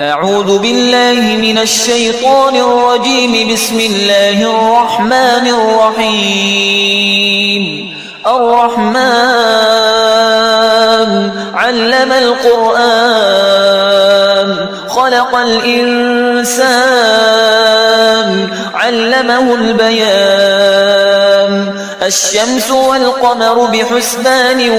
أعوذ بالله من الشيطان الرجيم. بسم الله الرحمن الرحيم. الرحمن علم القرآن خلق الإنسان علمه البيان. الشمس والقمر بحسبان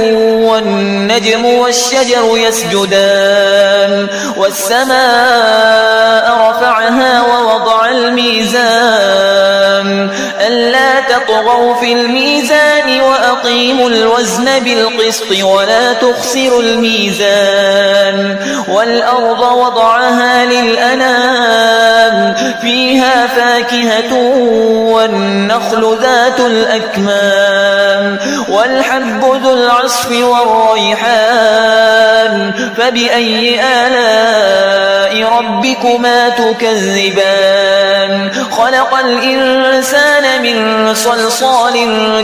والنجم والشجر يسجدان. والسماء رفعها ووضع الميزان ألا تطغوا في الميزان وأقيموا الوزن بالقسط ولا تخسروا الميزان. والأرض وضعها للأنام فيها فاكهة والنخل ذات الأكمام والحب ذو العصف والريحان. فبأي آلاء ربكما تكذبان؟ خلق الإنسان من صلصال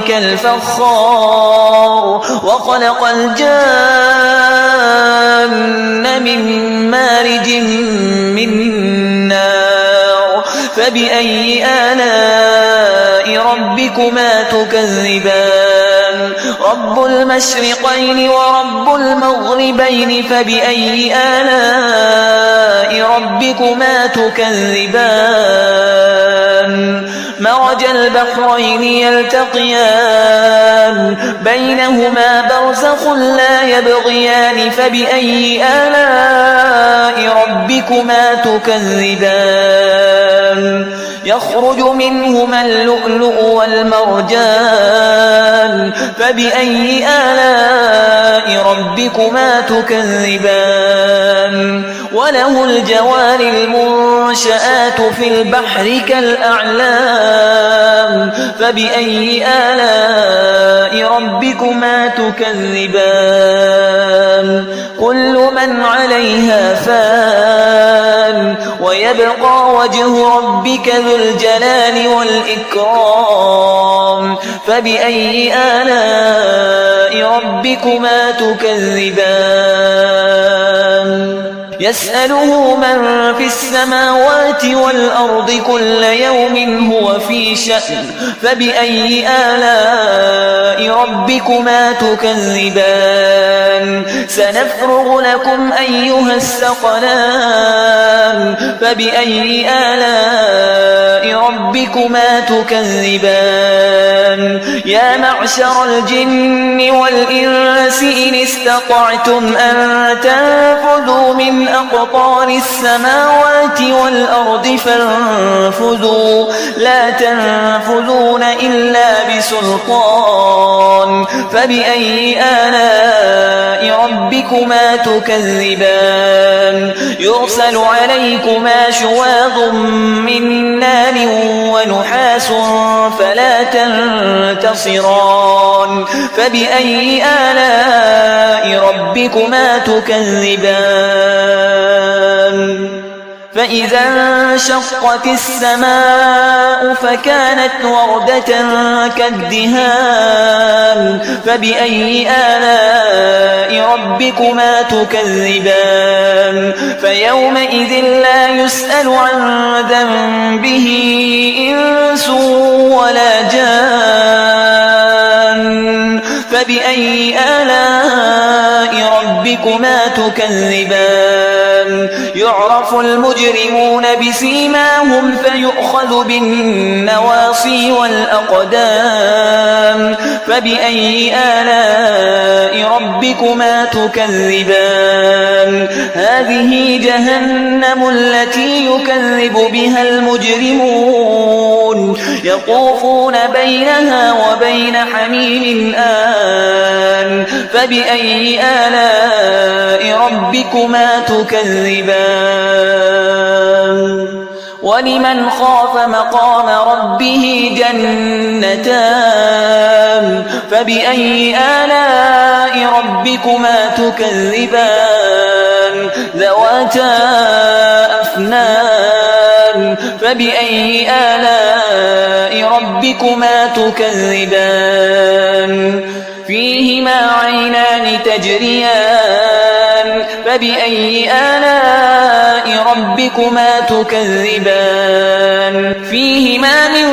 كالفخار وخلق الجان من مارج من نار. فبأي آلاء ربكما تكذبان؟ رب المشرقين ورب المغربين. فبأي آلاء ربكما تكذبان؟ مرج البحرين يلتقيان بينهما برزخ لا يبغيان. فبأي آلاء ربكما تكذبان؟ يخرج منهما اللؤلؤ والمرجان. فبأي آلاء ربكما تكذبان؟ وله الجوار المنشآت في البحر كالأعلام. فبأي آلاء ربكما تكذبان؟ كل من عليها فان ويبقى وجه ربك ذو الجلال والإكرام. فبأي آلاء ربكما تكذبان؟ يسأله من في السماوات والأرض كل يوم هو في شأن. فبأي آلاء ربكما تكذبان؟ سنفرغ لكم أيها الثقلان. فبأي آلاء ربكما تكذبان؟ يا معشر الجن والإنس إن استطعتم أن تنفذوا من أقطار السماوات والأرض فانفذوا لا تنفذون إلا بسلطان. فبأي آلاء ربكما تكذبان؟ يرسل عليكما شواظ من نار ونحاس فلا تنتصران. فبأي آلاء ربكما تكذبان؟ فإذا انشقت السماء فكانت وردة كالدهان. فبأي آلاء ربكما تكذبان؟ فيومئذ لا يسأل عن ذنبه إنس ولا جان. فبأي آلاء ربكما تكذبان؟ يعرف المجرمون بسيماهم فيؤخذ بالنواصي والأقدام. فبأي آلاء ربكما تكذبان؟ هذه جهنم التي يكذب بها المجرمون يطوفون بينها وبين حميم آن. فبأي آلاء ربكما تكذبان؟ ولمن خاف مقام ربه جنتان. فبأي آلاء ربكما تكذبان؟ ذواتا أفنان. فبأي آلاء ربكما تكذبان؟ فيهما عينان تجريان. فبأي آلاء ربكما تكذبان فيهما من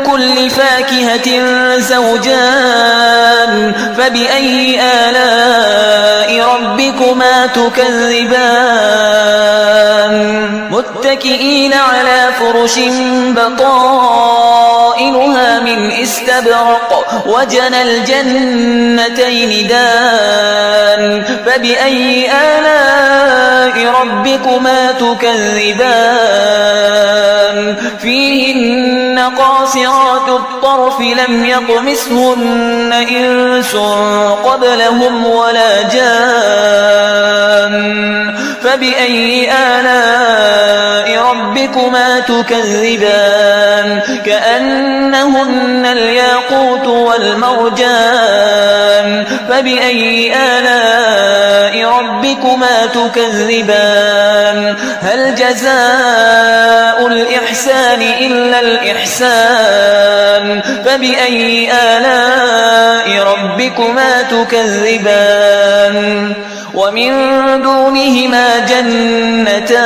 كل فاكهة زوجان فبأي آلاء ربكما تكذبان متكئين على فرش بطائنها من استبرق وجنى الجنتين دان فبأي آلاء ربكما تكذبان فيهن قاصرات الطرف لم يطمثهن إنس قبلهم ولا جان فبأي آلاء ربكما تكذبان كأنهن الياقوت والمرجان فبأي آلاء ربكما تكذبان هل جزاء الإحسان إلا الإحسان فبأي آلاء ربكما تكذبان ومن دونهما جنتان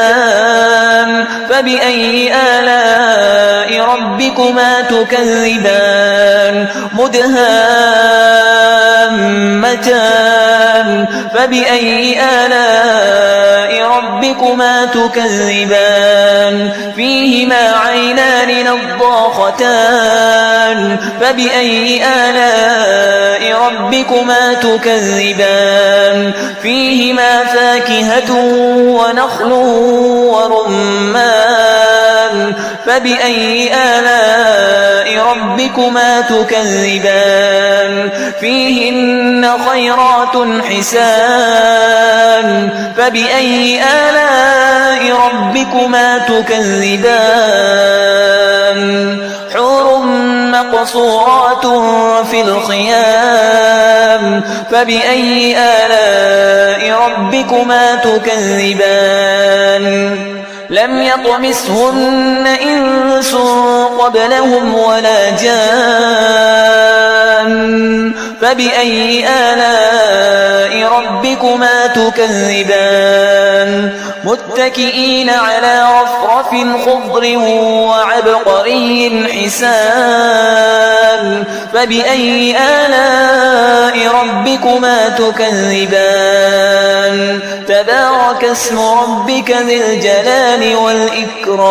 فبأي آلاء ربكما تكذبان مدهامتان فبأي آلاء ربكما تكذبان فيهما عينان نضاختان فبأي آلاء ربكما تكذبان فيهما فاكهة ونخل ورمان فبأي آلاء ربكما تكذبان فيهن خيرات حسان فبأي آلاء ربكما تكذبان حور مقصورات في الخيام فبأي آلاء ربكما تكذبان لم يطمثهن إنس قبلهم ولا جان فبأي آلاء ربكما تكذبان متكئين على رفرف خضر وعبقري حسان فبأي آلاء ربكما تكذبان تبارك اسم ربك ذي الجلال والإكرام